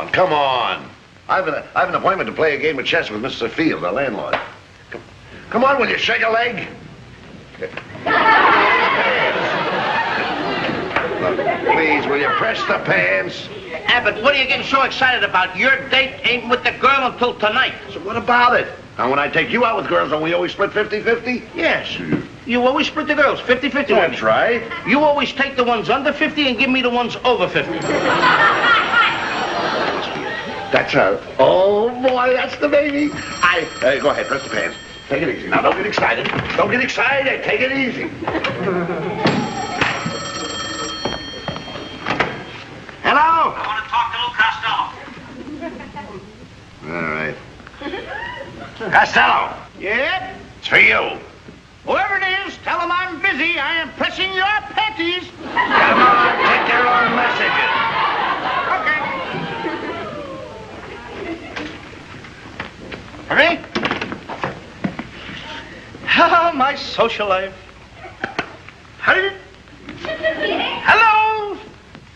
on, come on. I have an appointment to play a game of chess with Mr. Field, our landlord. Come on, will you shake a leg? Look, please, will you press the pants? Abbott, what are you getting so excited about? Your date ain't with the girl until tonight. So what about it? And when I take you out with girls, don't we always split 50-50? Yes. You always split the girls 50-50. That's right. You always take the ones under 50 and give me the ones over 50. That's her. Oh, boy, that's the baby. Go ahead, press the pants. Take it easy. Now, don't get excited. Don't get excited. Take it easy. Hello? I want to talk to Lou Costello. All right. Costello, Yeah? it's for you. Whoever it is, tell him I'm busy. I am pressing your panties. Come on, take your own messages. Okay. Hurry. Oh, my social life. Hurry. Hello? Is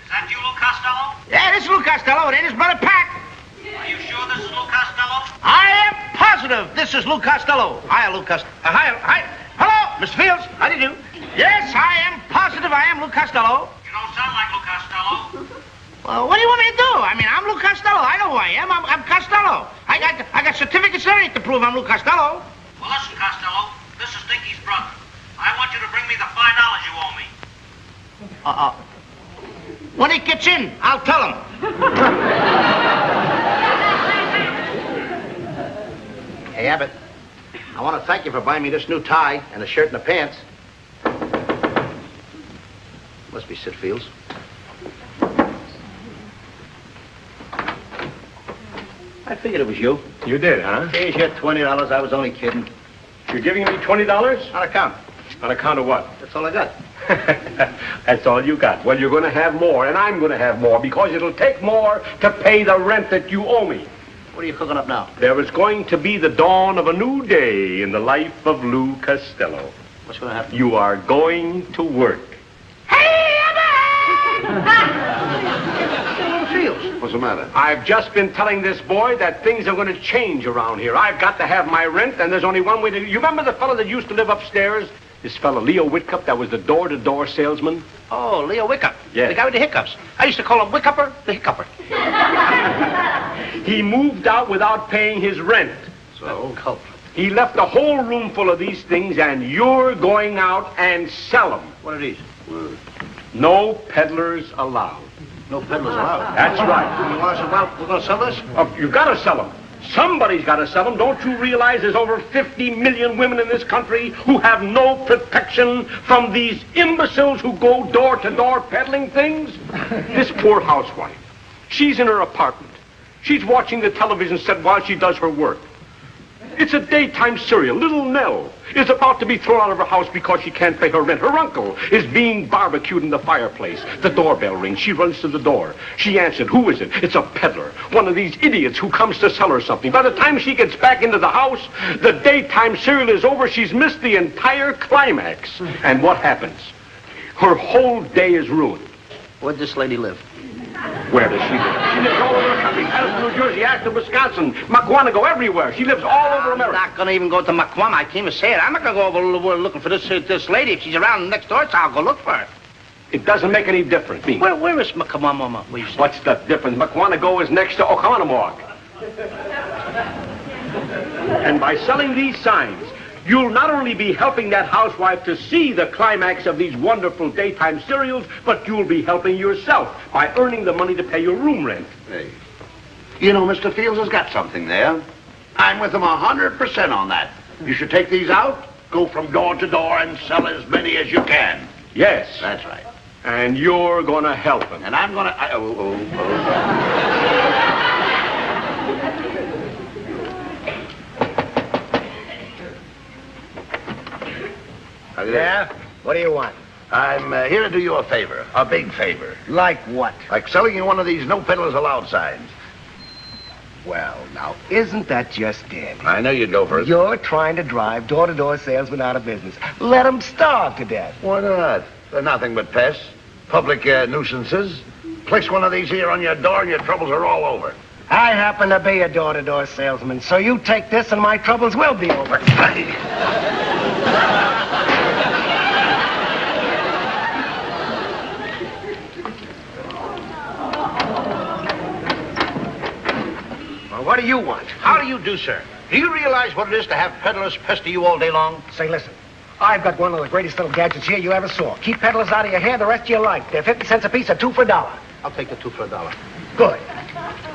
that you, Lou Costello? Yeah, this is Lou Costello. It ain't his brother Pat. Are you sure this is Lou Costello? I am positive this is Lou Costello. Hi, Lou Costello. Hi. Hello, Mr. Fields. How do you do? Yes, I am positive I am Lou Costello. You don't sound like Lou Costello. Well, what do you want me to do? I mean, I'm Lou Costello. I know who I am. I'm Costello. I got certificates and everything to prove I'm Lou Costello. Well, listen, Costello. This is Dinky's brother. I want you to bring me the $5 you owe me. When he gets in, I'll tell him. Hey, Abbott, I want to thank you for buying me this new tie and a shirt and the pants. Must be Sid Fields. I figured it was you. You did, huh? Here's your $20. I was only kidding. You're giving me $20? On account. On account of what? That's all I got. That's all you got. Well, you're going to have more, and I'm going to have more, because it'll take more to pay the rent that you owe me. What are you cooking up now? There is going to be the dawn of a new day in the life of Lou Costello. What's going to happen? You are going to work. Hey, Abbott! Fields. What's the matter? I've just been telling this boy that things are going to change around here. I've got to have my rent, and there's only one way to... You remember the fellow that used to live upstairs? This fellow, Leo Whitcup, that was the door-to-door salesman? Oh, Leo Wickup. Yeah. The guy with the hiccups. I used to call him Wickupper, the Hiccupper. He moved out without paying his rent. So? He left a whole room full of these things, and you're going out and sell them. What are these? No peddlers allowed. No peddlers allowed. That's right. You want us to, well, we're going to sell this? You've got to sell them. Somebody's got to sell them. Don't you realize there's over 50 million women in this country who have no protection from these imbeciles who go door to door peddling things? This poor housewife, she's in her apartment. She's watching the television set while she does her work. It's a daytime serial. Little Nell is about to be thrown out of her house because she can't pay her rent. Her uncle is being barbecued in the fireplace. The doorbell rings. She runs to the door. She answered. Who is it? It's a peddler. One of these idiots who comes to sell her something. By the time she gets back into the house, the daytime serial is over. She's missed the entire climax. And what happens? Her whole day is ruined. Where'd this lady live? Where does she live? She lives all over the country. Patterson, New Jersey, Ashton, Wisconsin, Maquanago, everywhere. She lives all over America. I'm not going to even go to Maquama. I can't even say it. I'm not going to go over the world looking for this lady. If she's around next door, so I'll go look for her. It doesn't make any difference. Me. Where is Maquama? What's the difference? Maquanago is next to Oconomowoc. And by selling these signs, you'll not only be helping that housewife to see the climax of these wonderful daytime serials, but you'll be helping yourself by earning the money to pay your room rent. Hey. You know, Mr. Fields has got something there. I'm with him 100% on that. You should take these out, go from door to door, and sell as many as you can. Yes. That's right. And you're going to help him. And I'm going to... Yeah? What do you want? I'm here to do you a favor, a big favor. Like what? Like selling you one of these no peddlers allowed signs. Well, now, isn't that just it? I know you'd go for it. You're trying to drive door-to-door salesmen out of business. Let them starve to death. Why not? They're nothing but pests, public nuisances, Place one of these here on your door and your troubles are all over. I happen to be a door-to-door salesman, so you take this and my troubles will be over. Well, what do you want? How do you do, sir? Do you realize what it is to have peddlers pester you all day long? Say, listen. I've got one of the greatest little gadgets here you ever saw. Keep peddlers out of your hair the rest of your life. They're 50 cents a piece or 2 for $1. I'll take the 2 for $1. Good.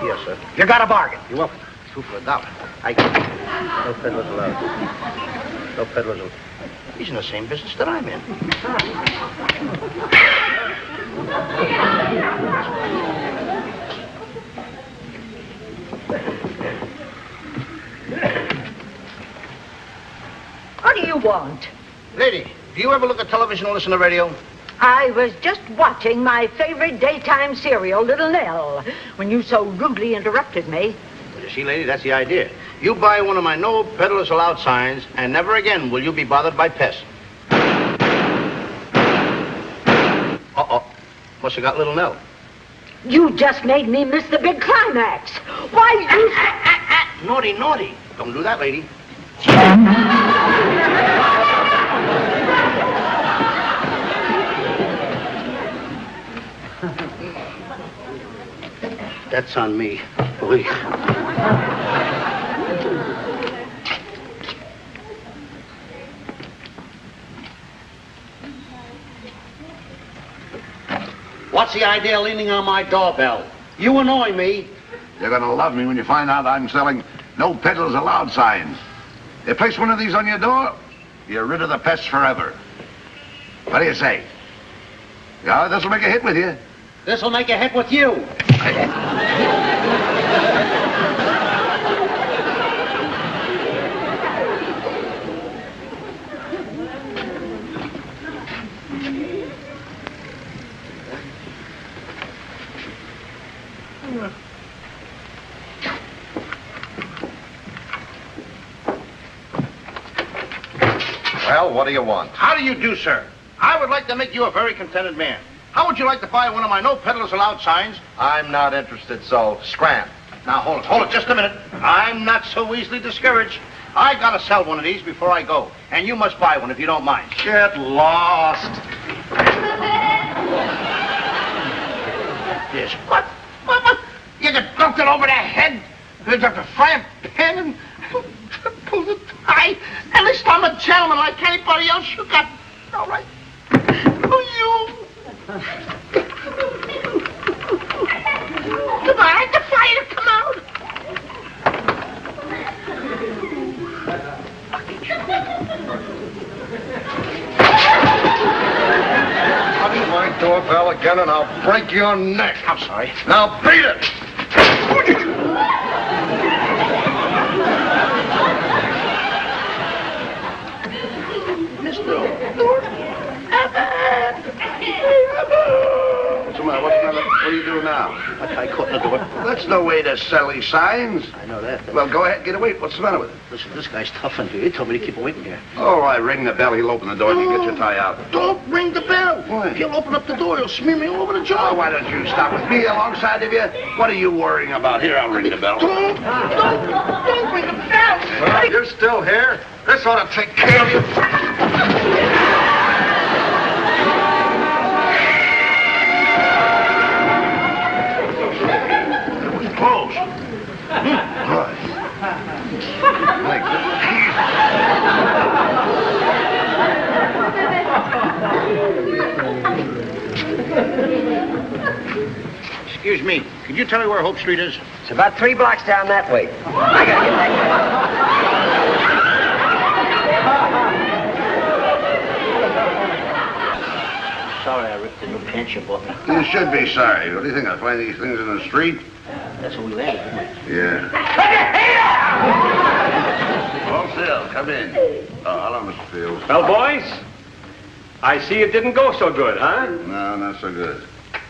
Yes, sir. You got a bargain. You're welcome. 2 for $1. No peddlers allowed. No peddlers allowed. He's in the same business that I'm in. What do you want? Lady, do you ever look at television or listen to radio? I was just watching my favorite daytime serial, Little Nell, when you so rudely interrupted me. Well, you see, lady, that's the idea. You buy one of my no peddlers allowed signs, and never again will you be bothered by pests. Uh-oh. Must have got Little Nell. You just made me miss the big climax. Why, you... Naughty, naughty. Don't do that, lady. That's on me. Boy. What's the idea of leaning on my doorbell? You annoy me. You're gonna love me when you find out I'm selling no peddlers allowed signs. You place one of these on your door, you're rid of the pests forever. What do you say? Yeah, this'll make a hit with you. This'll make a hit with you. Well, what do you want? How do you do, sir? I would like to make you a very contented man. How would you like to buy one of my no peddlers allowed signs? I'm not interested, so scram. Now, hold it just a minute. I'm not so easily discouraged. I gotta sell one of these before I go, and you must buy one if you don't mind. Get lost. Yes. What? You get dunked it over the head? You have to fry a pen and pull the tie? At least I'm a gentleman like anybody else. You got... All right. Oh, you... Come on, I defy you to come out. Touch my doorbell again and I'll break your neck. I'm sorry. Now beat it! What's the matter? What do you do now? I caught in the door. That's no way to sell these signs. I know that. Well, go ahead, get away. What's the matter with it? Listen, this guy's tough on you. He told me to keep waiting here. All right, ring the bell. He'll open the door and you can get your tie out. Don't ring the bell. Why? If you'll open up the door, you'll smear me all over the Oh, job. why don't you stop with me alongside of you? What are you worrying about? Here, I'll ring the bell. Don't ring the bell. Well, you're still here. This ought to take care of you. Close. Good. Like Excuse me. Could you tell me where Hope Street is? It's about 3 blocks down that way. I gotta get that. Sorry, I ripped the new pants you bought me. You should be sorry. What do you think? I find these things in the street? That's what we landed, didn't we? Yeah. Costello, come in. Oh, hello, Mr. Fields. Well, boys, I see it didn't go so good, huh? No, not so good.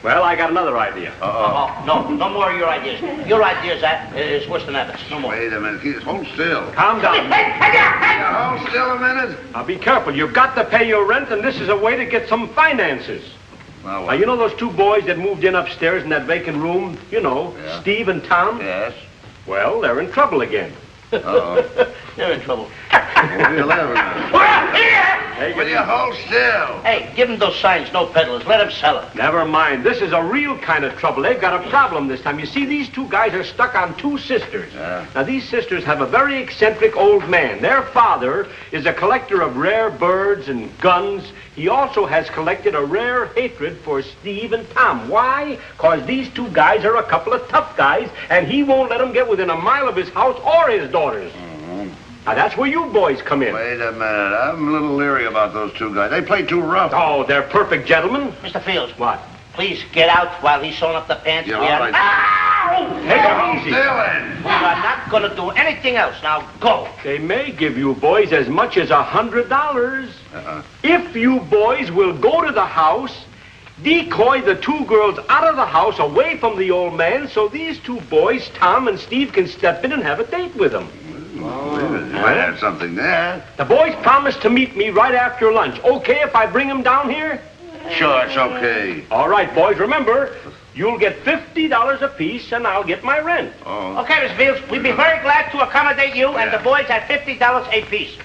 Well, I got another idea. No more of your ideas. Your ideas is worse than Abbott's. No more. Wait a minute. Hold still. Calm down. Hold still a minute. Now, be careful. You've got to pay your rent, and this is a way to get some finances. Well, what? You know those two boys that moved in upstairs in that vacant room? You know, Yeah. Steve and Tom? Yes. Well, they're in trouble again. Uh-oh. They're in trouble. Where do you live now? Well, here! Will you hold still? Hey, give him those signs, no peddlers. Let him sell it. Never mind. This is a real kind of trouble. They've got a problem this time. You see, these two guys are stuck on two sisters. Yeah. Now, these sisters have a very eccentric old man. Their father is a collector of rare birds and guns. He also has collected a rare hatred for Steve and Tom. Why? Because these two guys are a couple of tough guys, and he won't let them get within a mile of his house or his daughters. Now, that's where you boys come in. Wait a minute. I'm a little leery about those two guys. They play too rough. Oh, they're perfect gentlemen. Mr. Fields. What? Please get out while he's sewing up the pants. Yeah, We all are- right. Ow! Take Hold it easy. still then. We are not going to do anything else. Now, go. They may give you boys as much as $100 Uh-uh. if you boys will go to the house, decoy the two girls out of the house away from the old man so these two boys, Tom and Steve, can step in and have a date with him. You might have something there. The boys promised to meet me right after lunch. Okay if I bring them down here? Sure, it's okay. All right, boys, remember, you'll get $50 apiece and I'll get my rent. Oh. Okay, Mr. Fields, we'd be very glad to accommodate you and Yeah. the boys at $50 apiece.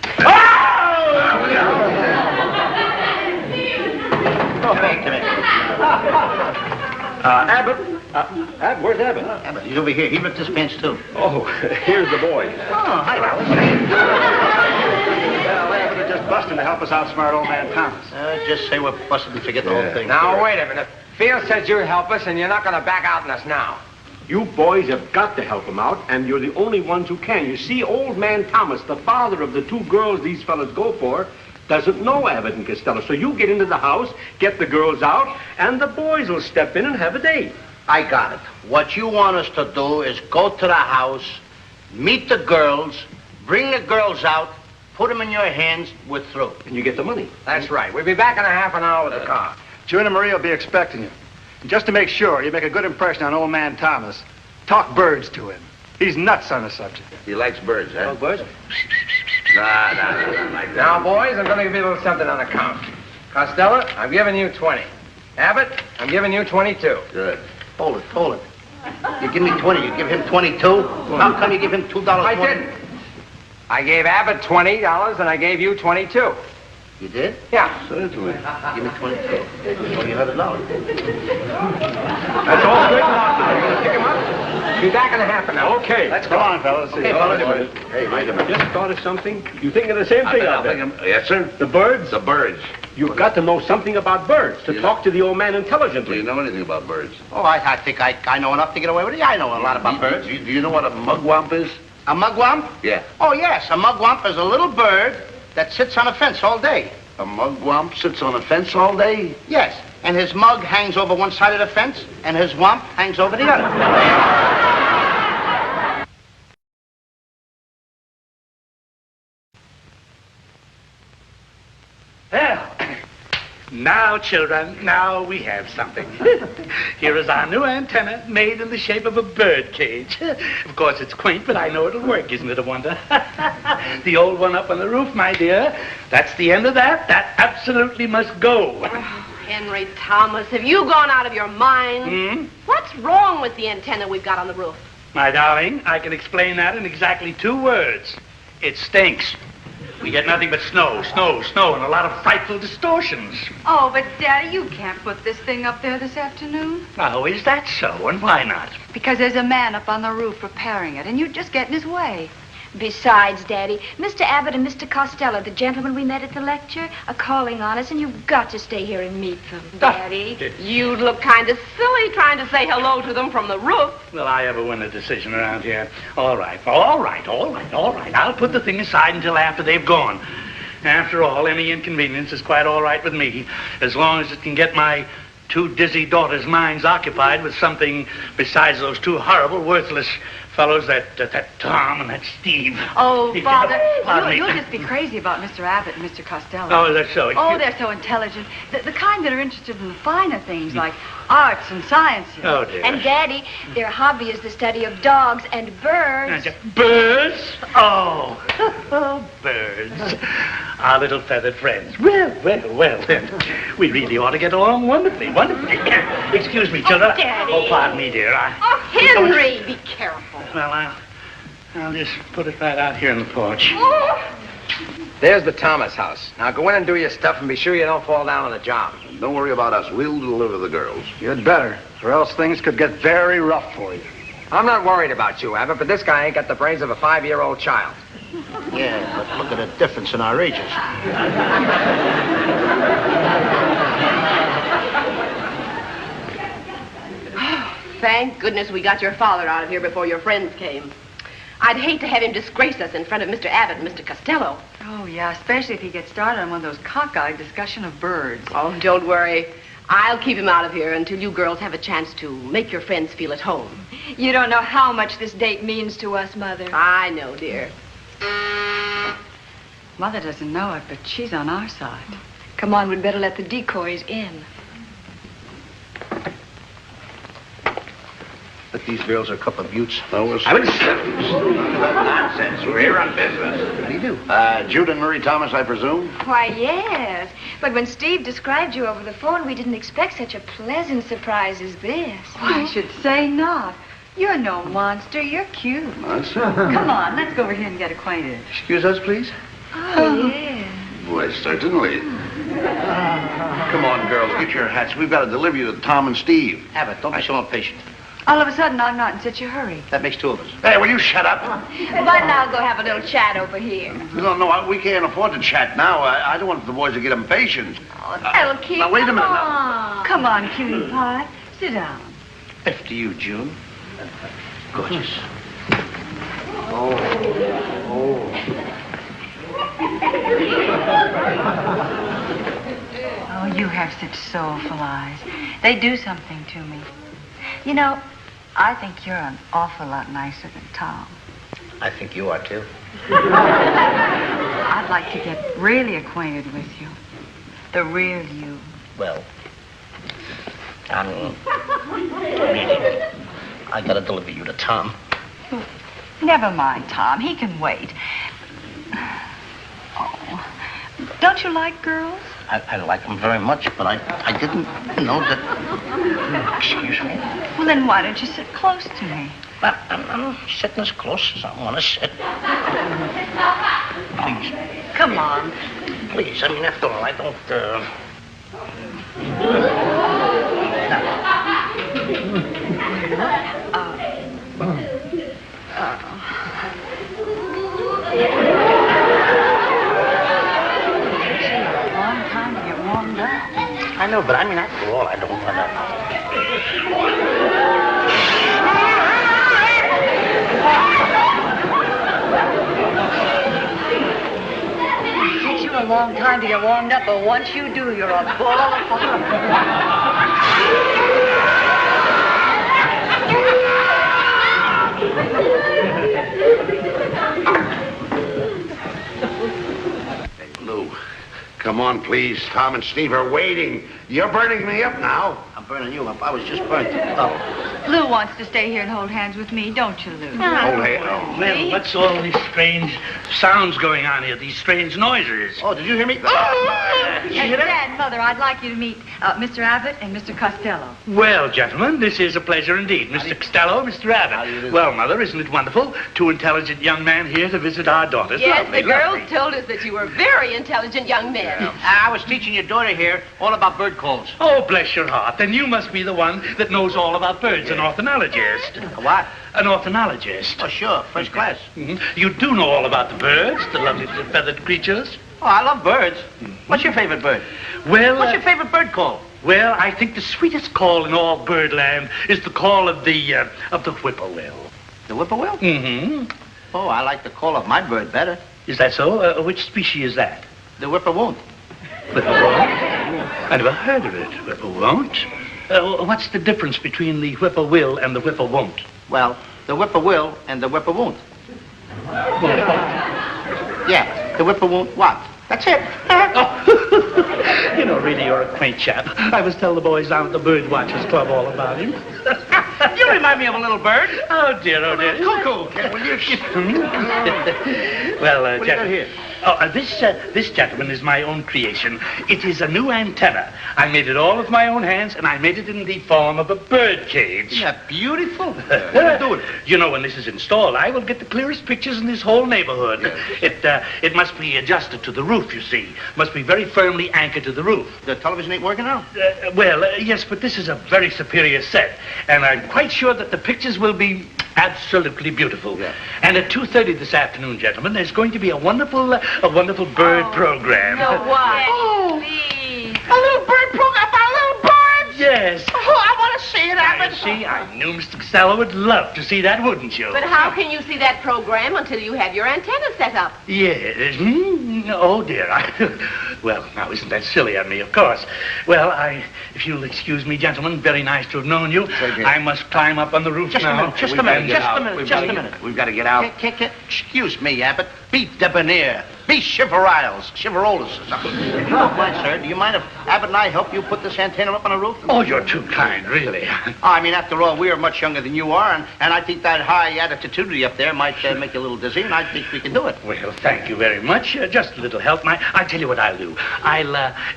Abbott. Abbott, where's Abbott? Abbott, he's over here. He ripped his pants, too. Oh, here's the boy. Oh, hi, Ralph. You're just busting to help us outsmart old man Thomas. Just say we're busted and forget the whole thing. Now, wait a minute. Field says you help us, and you're not going to back out on us now. You boys have got to help him out, and you're the only ones who can. You see, old man Thomas, the father of the two girls these fellas go for, doesn't know Abbott and Costello. So you get into the house, get the girls out, and the boys will step in and have a date. I got it. What you want us to do is go to the house, meet the girls, bring the girls out, put them in your hands, we're through. And you get the money. That's right. We'll be back in a half an hour with the car. June and Maria will be expecting you. And just to make sure you make a good impression on old man Thomas, talk birds to him. He's nuts on the subject. He likes birds, huh? Oh, boys? Nah, like that. Now, boys, I'm going to give you a little something on account. Costello, I'm giving you 20. Abbott, I'm giving you 22. Good. Hold it. You give me 20, you give him 22? How come you give him $2 I more? didn't. I gave Abbott $20, and I gave you 22. You did? Yeah. Certainly. Give me 22. $200. That's all straightened out now. You gonna pick him up? Be back in a half an hour. Okay. Let's go on, fellas. Okay, fellas. Hey, wait a minute. Just thought of something. You thinking of the same thing out there? Yes, sir? The birds? The birds. You've got to know something about birds to talk to the old man Do intelligently. you know anything about birds? Oh, I think I know enough to get away with it. I know a lot about birds. Do you know what a mugwump is? A mugwump? Yeah. Oh, yes. A mugwump is a little bird that sits on a fence all day. A mugwump sits on a fence all day? Yes. And his mug hangs over one side of the fence, and his wump hangs over the other. Well, now, children, now we have something. Here is our new antenna made in the shape of a bird cage. Of course, it's quaint, but I know it'll work. Isn't it a wonder? The old one up on the roof, my dear, that's the end of that. That absolutely must go. Henry Thomas, have you gone out of your mind? What's wrong with the antenna we've got on the roof? My darling, I can explain that in exactly 2 words. It stinks. We get nothing but snow, and a lot of frightful distortions. Oh, but Daddy, you can't put this thing up there this afternoon. Oh, is that so? And why not? Because there's a man up on the roof repairing it, and you'd just get in his way. Besides, Daddy, Mr. Abbott and Mr. Costello, the gentlemen we met at the lecture, are calling on us, and you've got to stay here and meet them. Daddy, you look kind of silly trying to say hello to them from the roof. Will I ever win a decision around here? All right. I'll put the thing aside until after they've gone. After all, any inconvenience is quite all right with me, as long as it can get my 2 dizzy daughters' minds occupied with something besides those 2 horrible, worthless fellows, that Tom and that Steve. Oh, Father, Pardon me. you'll just be crazy about Mr. Abbott and Mr. Costello. Oh, that's so. Oh, they're so intelligent. The kind that are interested in the finer things, like arts and sciences. Oh, dear. And, Daddy, their hobby is the study of dogs and birds. Birds? Oh, birds. Our little feathered friends. Well. We really ought to get along wonderfully. Excuse me, children. Oh, Daddy. Oh, pardon me, dear. Oh, Henry, be careful. Well, I'll just put it right out here on the porch. There's the Thomas house. Now go in and do your stuff and be sure you don't fall down on the job. Don't worry about us. We'll deliver the girls. You'd better, or else things could get very rough for you. I'm not worried about you, Abbott, but this guy ain't got the brains of a 5-year-old child. Yeah, but look at the difference in our ages. Thank goodness we got your father out of here before your friends came. I'd hate to have him disgrace us in front of Mr. Abbott and Mr. Costello. Oh, yeah, especially if he gets started on one of those cockeyed discussion of birds. Oh, don't worry. I'll keep him out of here until you girls have a chance to make your friends feel at home. You don't know how much this date means to us, Mother. I know, dear. Mother doesn't know it, but she's on our side. Come on, we'd better let the decoys in. But these girls are a couple of buttes. No, we're nonsense. We're here on business. What do you do? Jude and Marie Thomas, I presume? Why, yes. But when Steve described you over the phone, we didn't expect such a pleasant surprise as this. Why, I should say not. You're no monster. You're cute. Monster? Come on, let's go over here and get acquainted. Excuse us, please. Oh, yes. Why, certainly. Come on, girls, get your hats. We've got to deliver you to Tom and Steve. Abbott, don't be so impatient. All of a sudden, I'm not in such a hurry. That makes two of us. Hey, will you shut up? But now go have a little chat over here. No, we can't afford to chat now. I don't want the boys to get impatient. Oh, that'll keep. Now, wait a minute now. Come on, cutie pie. Sit down. After you, June. Gorgeous. Oh, you have such soulful eyes. They do something to me. You know, I think you're an awful lot nicer than Tom. I think you are, too. I'd like to get really acquainted with you. The real you. Well, really, I gotta deliver you to Tom. Never mind, Tom. He can wait. Oh, don't you like girls? I like him very much, but I didn't know that... Excuse me. Well, then why don't you sit close to me? Well, I'm sitting as close as I want to sit. Please. Come on. Please, I mean, after all, I don't, I know, but I mean, after all, I don't want It takes you a long time to get warmed up, but once you do, you're a ball of fire. Lou, come on, please. Tom and Steve are waiting. You're burning me up now. I'm burning you up. I was just burnt up. Lou wants to stay here and hold hands with me, don't you, Lou? Oh, hey, Well, what's all these strange sounds going on here? These strange noises? Oh, did you hear me? And Dad, Mother, I'd like you to meet Mr. Abbott and Mr. Costello. Well, gentlemen, this is a pleasure indeed. Mr. Costello, Mr. Abbott. Well, Mother, isn't it wonderful? Two intelligent young men here to visit our daughters. Yes, Lovely, the girls lovely. told us that you were very intelligent young men. I was teaching your daughter here all about bird calls. Oh, bless your heart. Then you must be the one that knows all about birds, an ornithologist. What? An ornithologist. Oh, sure. First class. You do know all about the birds, the lovely little feathered creatures. Oh, I love birds. What's your favorite bird? Well, What's your favorite bird call? Well, I think the sweetest call in all birdland is the call of the whippoorwill. The whippoorwill? Mm-hmm. Oh, I like the call of my bird better. Is that so? Which species is that? The whippoorwill. Whippoorwill? I never heard of it. Whippoorwill. What's the difference between the whippoorwill and the whippoorwill? Well, the whippoorwill and the whippoorwill. Yeah, the whippoorwill what? That's it. You know, really, you're a quaint chap. I was telling the boys down at the Bird Watchers Club all about him. You remind me of a little bird. Oh, dear, oh, dear. Cuckoo. Will you... Well, What do you got here? Oh, this gentleman is my own creation. It is a new antenna. I made it all with my own hands, and I made it in the form of a bird cage. Isn't that beautiful? What are you doing? You know, when this is installed, I will get the clearest pictures in this whole neighborhood. Yes. It must be adjusted to the roof, you see. Must be very firmly anchored to the roof. The television ain't working now? Yes, but this is a very superior set, and I'm quite sure that the pictures will be absolutely beautiful. Yeah. And at 2:30 this afternoon, gentlemen, there's going to be a wonderful bird program. No, why? Oh, Please. A little bird program about little birds? Yes. Oh, I want to see it, Abbott. See, I knew Mr. Costello would love to see that, wouldn't you? But how can you see that program until you have your antenna set up? Yes. Oh, dear. Well, now, isn't that silly of me, of course. Well, if you'll excuse me, gentlemen, very nice to have known you. Okay. I must climb up on the roof now. Just a minute. We've got to get out. Excuse me, Abbott. Be debonair. Be chivalrous. Look, my sir, do you mind if Abbott and I help you put this antenna up on the roof? Oh, you're too kind, really. I mean, after all, we are much younger than you are, and I think that high attitudinity up there might make you a little dizzy, and I think we can do it. Well, thank you very much. Just a little help. I'll tell you what I'll do.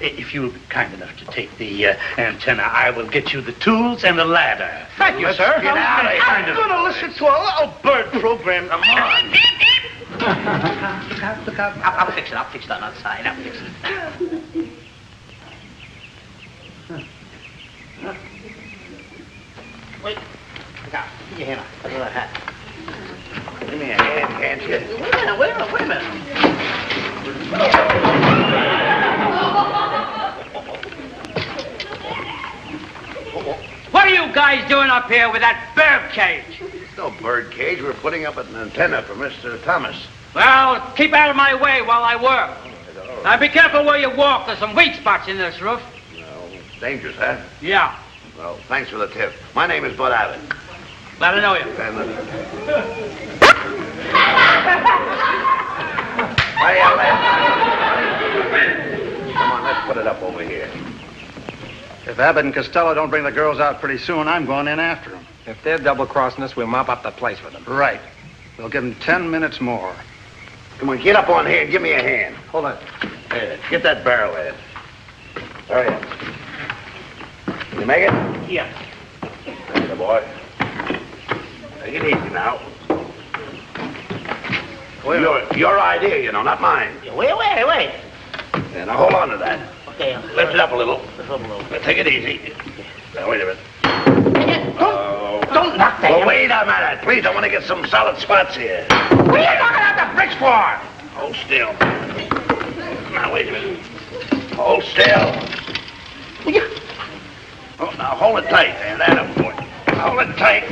If you'll be kind enough to take the antenna, I will get you the tools and a ladder. Thank you, sir. Get out of here. I'm going to listen to a little bird program. Come on. Look out. I'll fix it on the outside. I'll fix it. Wait. Look out. Give your hand up. Look at that hat. Give me a hand, can't you? Wait a minute. What are you guys doing up here with that bird cage? It's no bird cage. We're putting up an antenna for Mr. Thomas. Well, keep out of my way while I work. Now be careful where you walk. There's some weak spots in this roof. Well, it's dangerous, huh? Yeah. Well, thanks for the tip. My name is Bud Abbott. Glad to know you. And, Come on, let's put it up over here. If Abbott and Costello don't bring the girls out pretty soon, I'm going in after them. If they're double-crossing us, we'll mop up the place with them. Right. We'll give them 10 minutes more. Come on, get up on here and give me a hand. Hold on. There, get that barrel in. Hurry up. Can you make it? Yeah. There you boy. Take it easy now. Your idea, you know, not mine. Wait. Yeah, now hold on to that. Okay. Lift it up a little. Take it easy. Now, wait a minute. Don't knock that. Well, wait a minute. Please, I want to get some solid spots here. What are you knocking out the bricks for? Hold still. Now, wait a minute. Hold still. Oh, now, hold it tight there. That boy. Hold it tight.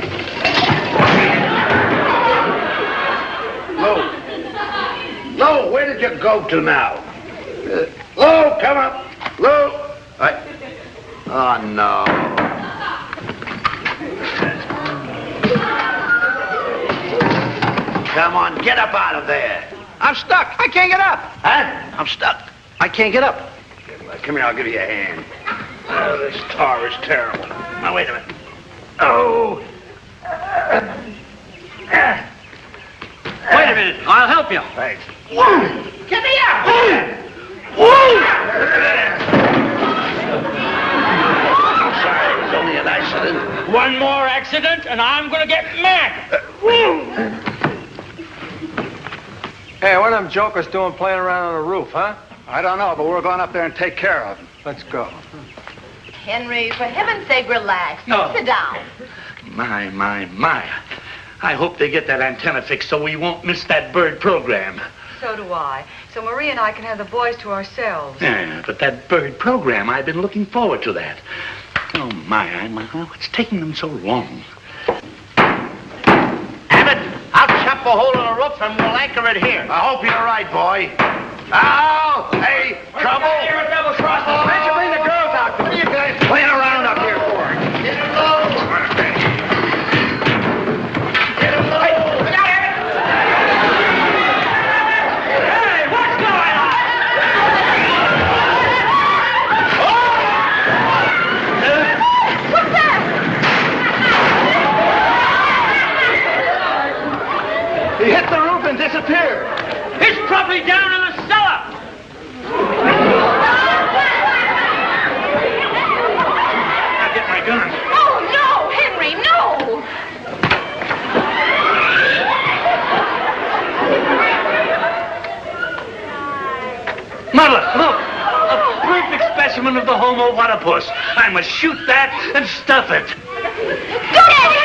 Lou, where did you go to now? Lou, come up. Lou. Oh, no. Come on, get up out of there. I'm stuck. I can't get up. Huh? I'm stuck. I can't get up. Come here, I'll give you a hand. Oh, this tar is terrible. Now, wait a minute. Oh. Wait a minute. I'll help you. Thanks. Get me out. I'm sorry, it was only an accident. One more accident, and I'm going to get mad. Hey, what are them jokers doing playing around on the roof, huh? I don't know, but we're going up there and take care of them. Let's go. Henry, for heaven's sake, relax. No. Sit down. My. I hope they get that antenna fixed so we won't miss that bird program. So do I. So Marie and I can have the boys to ourselves. Yeah, but that bird program, I've been looking forward to that. Oh, my, what's taking them so long? Abbott, I'll chop a hole in the roof and we'll anchor it here. I hope you're right, boy. Ow! Hey, trouble! You're a double cross. Why don't you bring the girls out? What are you guys playing around up here for? Get him low! Get him low! Hey, what's going on? Mother, look. A perfect specimen of the Homo waterpuss. I must shoot that and stuff it. Go, Daddy!